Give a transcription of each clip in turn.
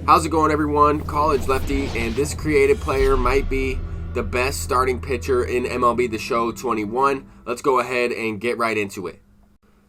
How's it going, everyone? College Lefty, and this creative player might be the best starting pitcher in MLB The Show 21. Let's go ahead and get right into it.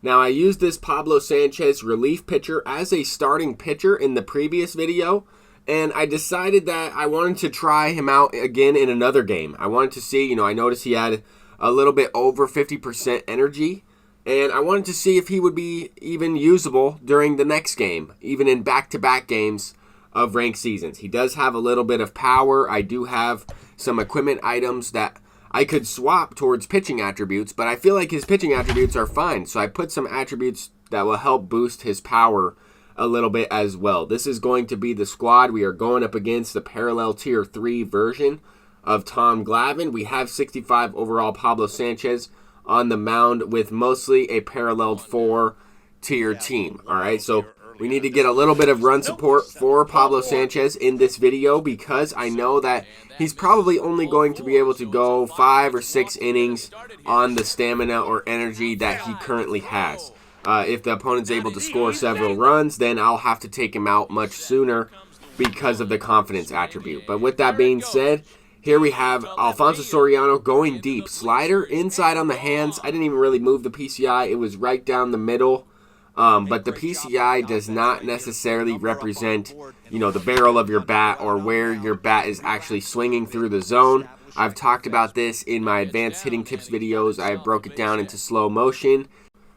Now, I used this Pablo Sanchez relief pitcher as a starting pitcher in the previous video, and I decided that I wanted to try him out again in another game. I wanted to see, I noticed he had a little bit over 50% energy, and I wanted to see if he would be even usable during the next game, even in back-to-back games of ranked seasons. He does have a little bit of power. I do have some equipment items that I could swap towards pitching attributes, but I feel like his pitching attributes are fine, so I put some attributes that will help boost his power a little bit as well. This is going to be the squad. We are going up against the parallel tier 3 version of Tom Glavine. We have 65 overall Pablo Sanchez on the mound with mostly a parallel 4 tier team. All right, so we need to get a little bit of run support for Pablo Sanchez in this video because I know that he's probably only going to be able to go 5 or 6 innings on the stamina or energy that he currently has. If the opponent's able to score several runs, then I'll have to take him out much sooner because of the confidence attribute. But with that being said, here we have Alfonso Soriano going deep. Slider inside on the hands. I didn't even really move the PCI. It was right down the middle. But the PCI does not necessarily represent, the barrel of your bat or where your bat is actually swinging through the zone. I've talked about this in my advanced hitting tips videos. I broke it down into slow motion.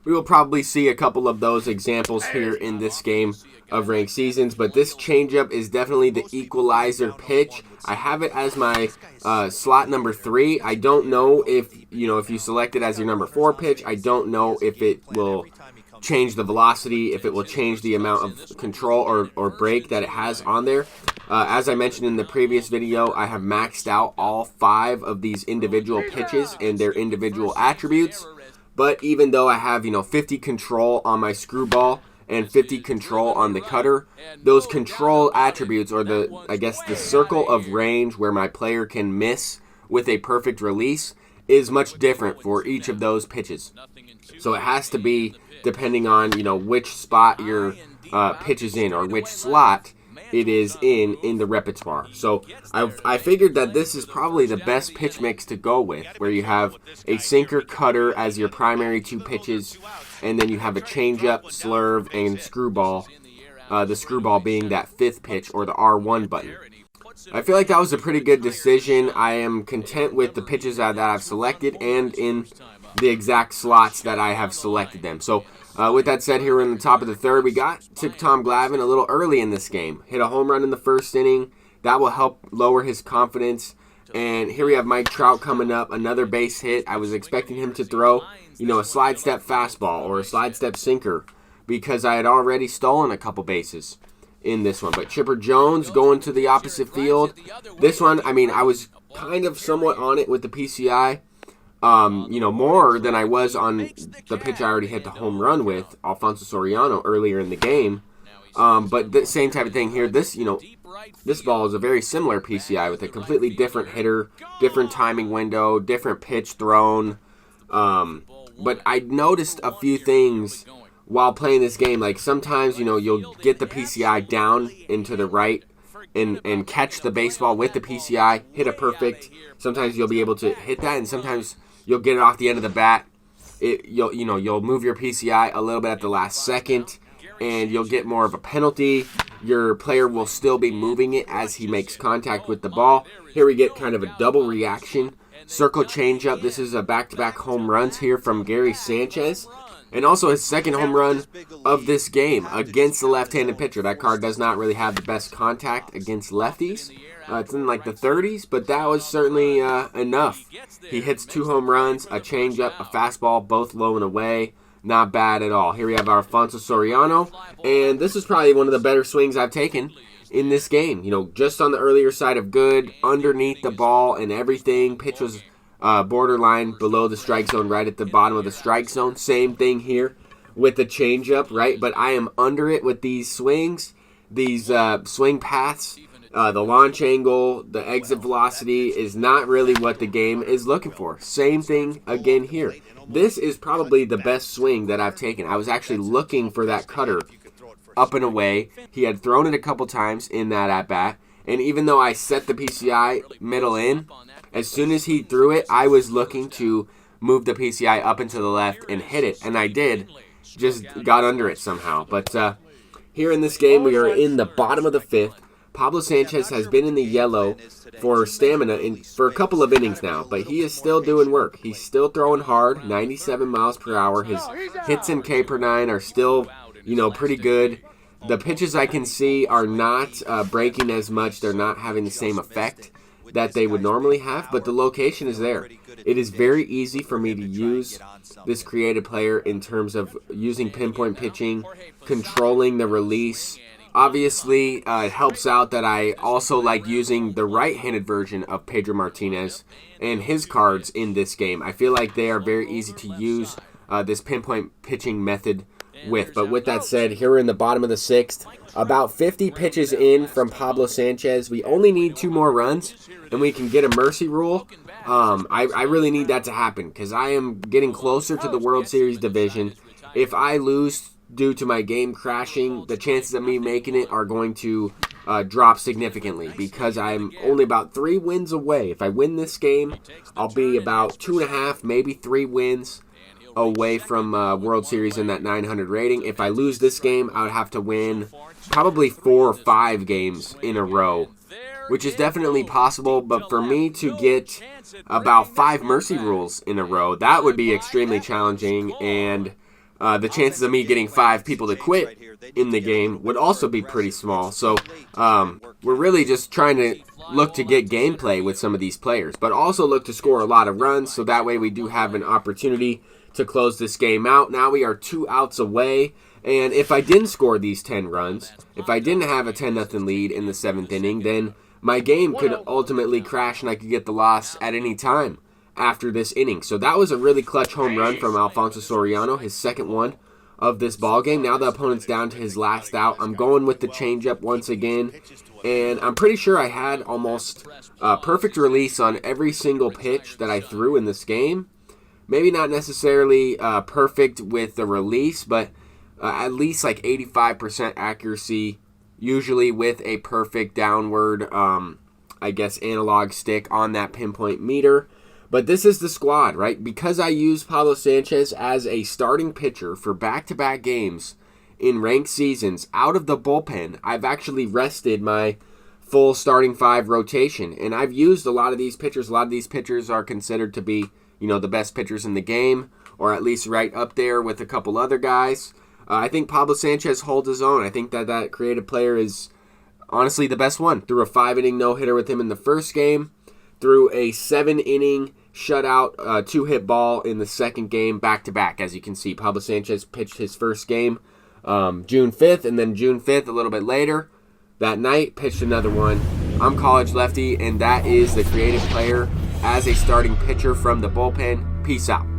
We will probably see a couple of those examples here in this game of ranked seasons, but this changeup is definitely the equalizer pitch. I have it as my slot number 3. I don't know if you select it as your number 4 pitch. I don't know if it will change the velocity, if it will change the amount of control or break that it has on there. As I mentioned in the previous video, I have maxed out all 5 of these individual pitches and their individual attributes. But even though I have 50 control on my screwball and 50 control on the cutter, those control attributes, or the circle of range where my player can miss with a perfect release, is much different for each of those pitches. So it has to be depending on which spot your pitch is in or which slot it is in the repertoire. So I figured that this is probably the best pitch mix to go with, where you have a sinker cutter as your primary 2 pitches, and then you have a changeup, slurve, and screwball, the screwball being that 5th pitch or the R1 button. I feel like that was a pretty good decision. I am content with the pitches that I've selected and in the exact slots that I have selected them. So with that said, here in the top of the 3rd, we took Tom Glavine a little early in this game. Hit a home run in the 1st inning. That will help lower his confidence. And here we have Mike Trout coming up, another base hit. I was expecting him to throw, a slide step fastball or a slide step sinker because I had already stolen a couple bases in this one. But Chipper Jones going to the opposite field. This one, I was kind of somewhat on it with the PCI. More than I was on the pitch I already hit the home run with, Alfonso Soriano, earlier in the game. But the same type of thing here. This ball is a very similar PCI with a completely different hitter, different timing window, different pitch thrown. But I noticed a few things while playing this game. Like sometimes, you'll get the PCI down into the right and catch the baseball with the PCI, hit a perfect. Sometimes you'll be able to hit that, and sometimes you'll get it off the end of the bat. You'll move your PCI a little bit at the last second, and you'll get more of a penalty. Your player will still be moving it as he makes contact with the ball. Here we get kind of a double reaction. Circle changeup. This is a back-to-back home runs here from Gary Sanchez. And also his 2nd home run of this game against the left-handed pitcher. That card does not really have the best contact against lefties. It's in like the 30s, but that was certainly enough. He hits 2 home runs, a changeup, a fastball, both low and away. Not bad at all. Here we have Alfonso Soriano, and this is probably one of the better swings I've taken in this game. Just on the earlier side of good, underneath the ball and everything. Pitch was borderline below the strike zone, right at the bottom of the strike zone. Same thing here with the changeup, right? But I am under it with these swings, these swing paths. The launch angle, the exit velocity is not really what the game is looking for. Same thing again here. This is probably the best swing that I've taken. I was actually looking for that cutter up and away. He had thrown it a couple times in that at-bat. And even though I set the PCI middle in, as soon as he threw it, I was looking to move the PCI up and to the left and hit it. And I did. Just got under it somehow. But here in this game, we are in the bottom of the 5th. Pablo Sanchez has been in the yellow for stamina for a couple of innings now, but he is still doing work. He's still throwing hard, 97 miles per hour. His hits in K per 9 are still, pretty good. The pitches I can see are not breaking as much. They're not having the same effect that they would normally have, but the location is there. It is very easy for me to use this creative player in terms of using pinpoint pitching, controlling the release. Obviously, it helps out that I also like using the right-handed version of Pedro Martinez and his cards in this game. I feel like they are very easy to use this pinpoint pitching method with. But with that said, here we're in the bottom of the 6th. About 50 pitches in from Pablo Sanchez. We only need 2 more runs, and we can get a mercy rule. I really need that to happen because I am getting closer to the World Series division. If I lose due to my game crashing, the chances of me making it are going to drop significantly because I'm only about 3 wins away. If I win this game, I'll be about 2.5, maybe 3 wins away from World Series in that 900 rating. If I lose this game, I would have to win probably 4 or 5 games in a row, which is definitely possible. But for me to get about 5 mercy rules in a row, that would be extremely challenging, and the chances of me getting 5 people to quit in the game would also be pretty small. So we're really just trying to look to get gameplay with some of these players, but also look to score a lot of runs, so that way we do have an opportunity to close this game out. Now we are 2 outs away, and if I didn't score these 10 runs, if I didn't have a 10-0 lead in the 7th inning, then my game could ultimately crash and I could get the loss at any time after this inning. So that was a really clutch home run from Alfonso Soriano, his second one of this ball game. Now the opponent's down to his last out. I'm going with the changeup once again, and I'm pretty sure I had almost perfect release on every single pitch that I threw in this game. Maybe not necessarily perfect with the release, but at least like 85% accuracy, usually with a perfect downward, analog stick on that pinpoint meter. But this is the squad, right? Because I use Pablo Sanchez as a starting pitcher for back-to-back games in ranked seasons out of the bullpen, I've actually rested my full starting 5 rotation. And I've used a lot of these pitchers. A lot of these pitchers are considered to be, the best pitchers in the game, or at least right up there with a couple other guys. I think Pablo Sanchez holds his own. I think that creative player is honestly the best one. Threw a 5-inning no-hitter with him in the first game. Threw a 7-inning shutout, 2-hit ball in the second game back-to-back. As you can see, Pablo Sanchez pitched his first game June 5th, and then June 5th, a little bit later, that night, pitched another one. I'm College Lefty, and that is the creative player as a starting pitcher from the bullpen. Peace out.